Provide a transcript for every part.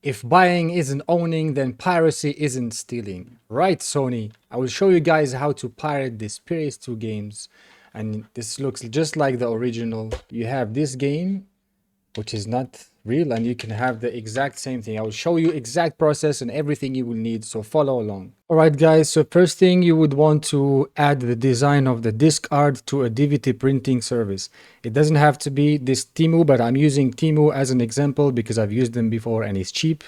If buying isn't owning, then piracy isn't stealing. Right, Sony? I will show you guys how to pirate this ps2 games. And this looks just like the original. You have this game, which is not real, and you can have the exact same thing. I will show you exact process and everything you will need, so follow along. All right, guys, so first thing, you would want to add the design of the disc art to a DVD printing service. It doesn't have to be this temu, but I'm using temu as an example because I've used them before and it's cheap.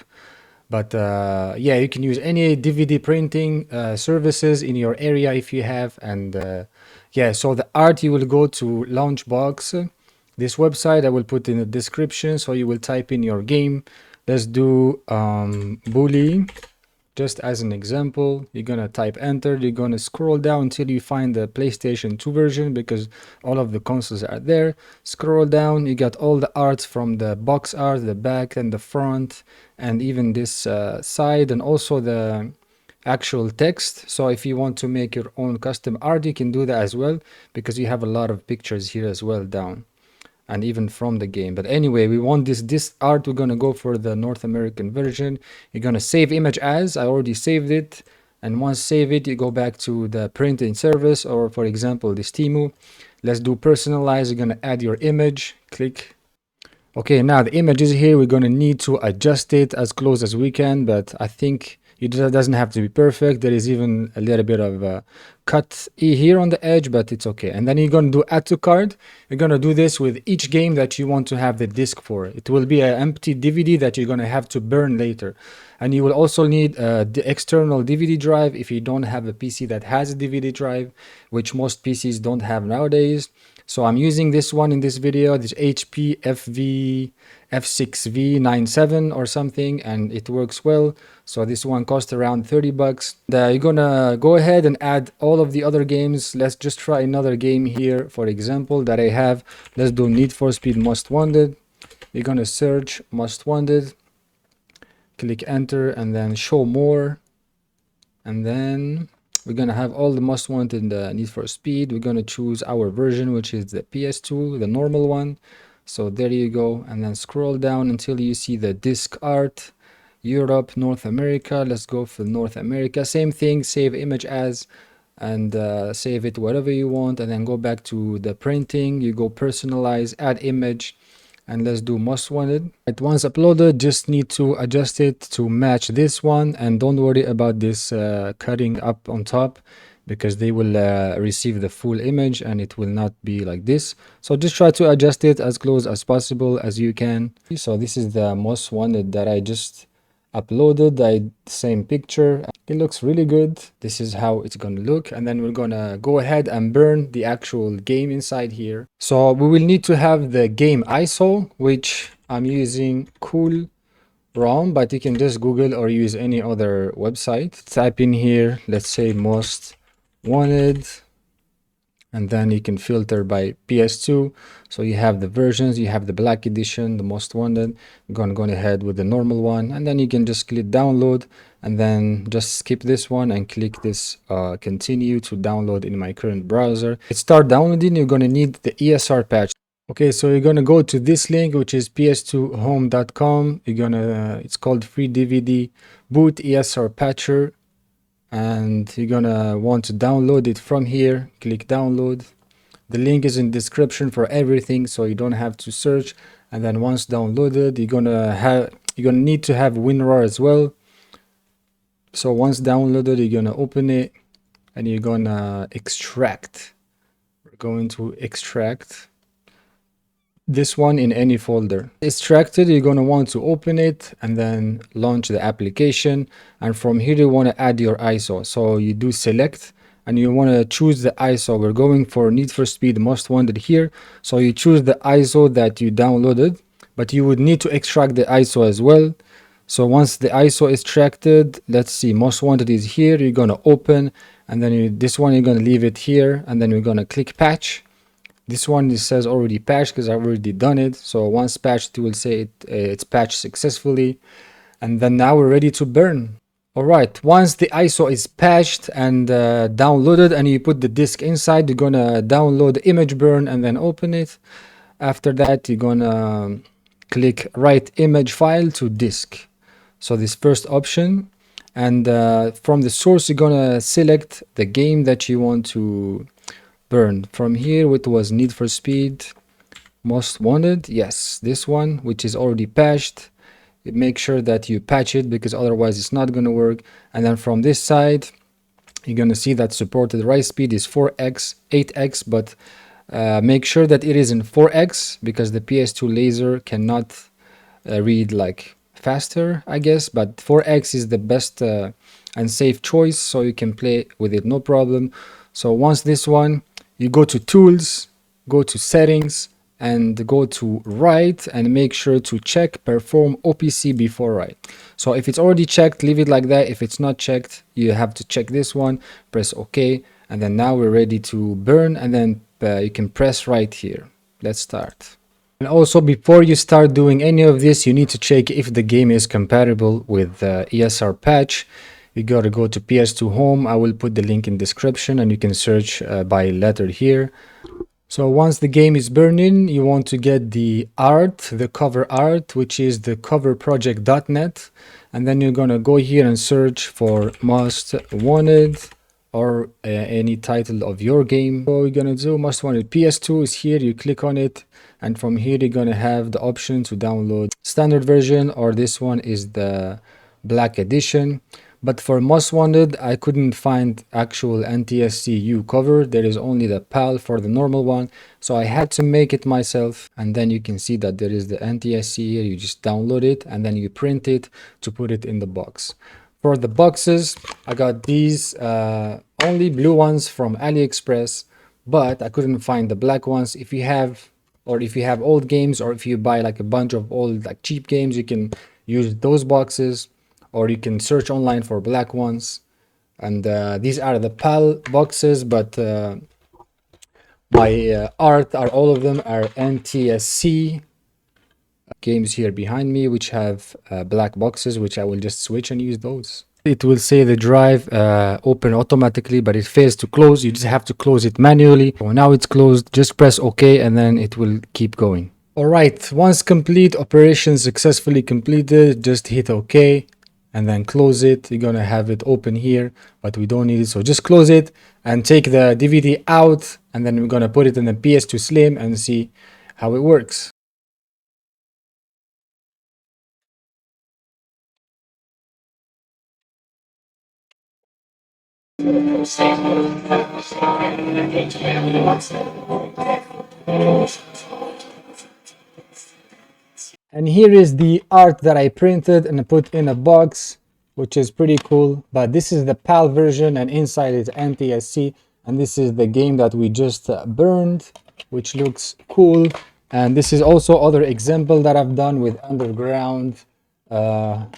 But yeah, you can use any DVD printing services in your area if you have. And yeah, so the art, you will go to Launchbox. This website I will put in the description, so you will type in your game. Let's do bully. Just as an example, you're gonna type enter, you're gonna scroll down until you find the PlayStation 2 version because all of the consoles are there. Scroll down, you got all the art from the box art, the back and the front, and even this side, and also the actual text. So if you want to make your own custom art, you can do that as well because you have a lot of pictures here as well down, and even from the game. But anyway, we want this art. We're gonna go for the North American version. You're gonna save image as. I already saved it, and once save it, you go back to the printing service, or for example this temu. Let's do personalize. You're gonna add your image, click. Okay, now the image is here. We're gonna need to adjust it as close as we can, but I think it doesn't have to be perfect. There is even a little bit of a cut here on the edge, but it's okay. And then you're gonna do add to cart. You're gonna do this with each game that you want to have the disc for. It will be an empty DVD that you're gonna have to burn later. And you will also need the external DVD drive if you don't have a PC that has a DVD drive, which most PCs don't have nowadays. So I'm using this one in this video, this HP F6V97 or something, and it works well. So this one costs around 30 bucks. You're gonna go ahead and add all of the other games. Let's just try another game here, for example, that I have. Let's do Need for Speed Most Wanted. You're gonna search Most Wanted, click enter, and then show more, and then we're gonna have all the most wanted in the Need for Speed. We're gonna choose our version, which is the ps2, the normal one. So there you go, and then scroll down until you see the disc art, Europe, North America. Let's go for North America. Same thing, save image as, and save it whatever you want, and then go back to the printing. You go personalize, add image, and let's do most wanted. Right, once uploaded, just need to adjust it to match this one, and don't worry about this cutting up on top because they will receive the full image and it will not be like this. So just try to adjust it as close as possible as you can. So this is the most wanted that I just uploaded. Same picture. It looks really good. This is how it's gonna look, and then we're gonna go ahead and burn the actual game inside here. So we will need to have the game ISO, which I'm using Cool ROM, but you can just Google or use any other website. Type in here, let's say most wanted, and then you can filter by ps2. So you have the versions, you have the black edition, the most wanted. I'm gonna go ahead with the normal one, and then you can just click download, and then just skip this one and click this continue to download in my current browser. It start downloading. You're gonna need the ESR patch. Okay, so you're gonna go to this link, which is ps2home.com. It's called free DVD boot ESR patcher, and you're gonna want to download it from here. Click download. The link is in description for everything, so you don't have to search. And then once downloaded, you're gonna need to have WinRAR as well. So once downloaded, you're gonna open it and you're gonna extract. We're going to extract this one in any folder. Extracted, you're going to want to open it and then launch the application, and from here you want to add your ISO. So you do select and you want to choose the ISO. We're going for Need for Speed Most Wanted here, so you choose the ISO that you downloaded, but you would need to extract the ISO as well. So once the ISO is extracted, let's see, Most Wanted is here. You're going to open, and then this one you're going to leave it here, and then we're going to click patch. This one, it says already patched because I've already done it. So once patched, it will say it's patched successfully. And then now we're ready to burn. All right, once the ISO is patched and downloaded and you put the disk inside, you're gonna download the image burn and then open it. After that, you're gonna click write image file to disk. So this first option, and from the source you're gonna select the game that you want to burn. From here it was Need for Speed Most Wanted, yes, this one, which is already patched. Make sure that you patch it because otherwise it's not gonna work. And then from this side you're gonna see that supported write speed is 4x 8x, but make sure that it is in 4x because the ps2 laser cannot read like faster, I guess, but 4x is the best and safe choice, so you can play with it no problem. So once this one, you go to tools, go to settings, and go to write, and make sure to check perform OPC before write. So if it's already checked, leave it like that. If it's not checked, you have to check this one, press OK, and then now we're ready to burn, and then you can press right here. Let's start. And also, before you start doing any of this, you need to check if the game is compatible with the ESR patch. You gotta go to ps2 home. I will put the link in description and you can search by letter here. So once the game is burning, you want to get the art, the cover art, which is the coverproject.net, and then you're gonna go here and search for Most Wanted or any title of your game. So you're gonna do Most Wanted PS2 is here, you click on it, and from here you're gonna have the option to download standard version, or this one is the black edition. But for Most Wanted, I couldn't find actual NTSC-U cover. There is only the PAL for the normal one. So I had to make it myself. And then you can see that there is the NTSC here. You just download it and then you print it to put it in the box. For the boxes, I got these only blue ones from AliExpress, but I couldn't find the black ones. If you have old games, or if you buy like a bunch of old like cheap games, you can use those boxes, or you can search online for black ones. And these are the PAL boxes, but my art are all of them are NTSC games here behind me, which have black boxes, which I will just switch and use those. It will say the drive open automatically, but it fails to close. You just have to close it manually. So now it's closed, just press OK and then it will keep going. Alright, once complete, operation successfully completed, just hit OK and then close it. You're gonna have it open here, but we don't need it, so just close it and take the DVD out, and then we're gonna put it in the PS2 Slim and see how it works. And here is the art that I printed and put in a box, which is pretty cool. But this is the PAL version and inside is NTSC. And this is the game that we just burned, which looks cool. And this is also other example that I've done with Underground 1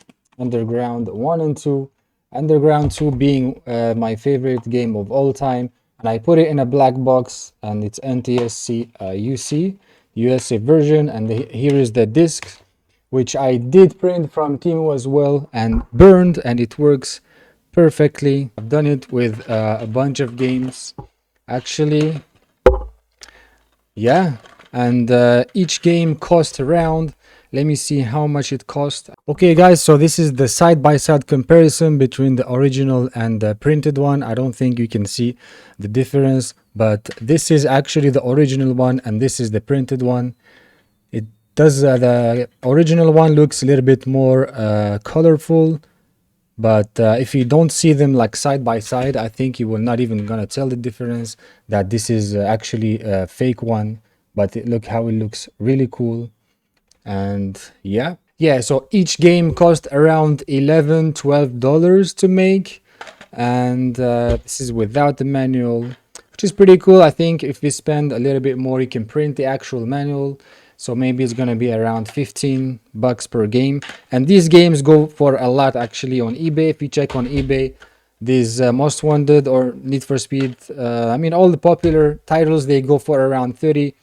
and 2. Underground 2 being my favorite game of all time. And I put it in a black box, and it's NTSC UC. USA version, and here is the disc, which I did print from temu as well and burned, and it works perfectly. I've done it with a bunch of games actually, yeah. And each game cost around, let me see how much it cost. Okay guys, so this is the side-by-side comparison between the original and the printed one. I don't think you can see the difference, but this is actually the original one and this is the printed one. It does the original one looks a little bit more colorful, but if you don't see them like side by side, I think you will not even gonna tell the difference that this is actually a fake one. But look how it looks, really cool. And yeah, so each game cost around $11-12 to make, and this is without the manual, which is pretty cool. I think if we spend a little bit more, you can print the actual manual, so maybe it's gonna be around $15 per game. And these games go for a lot actually on eBay. If you check on eBay, these Most Wanted or Need for Speed, I mean all the popular titles, they go for around 30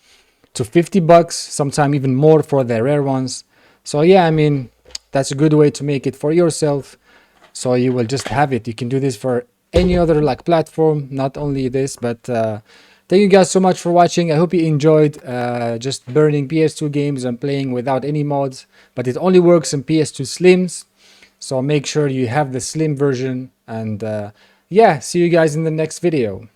to $50, sometimes even more for the rare ones. So yeah, I mean, that's a good way to make it for yourself, so you will just have it. You can do this for any other like platform, not only this. But thank you guys so much for watching. I hope you enjoyed just burning PS2 games and playing without any mods, but it only works in PS2 Slims. So make sure you have the slim version, and yeah, see you guys in the next video.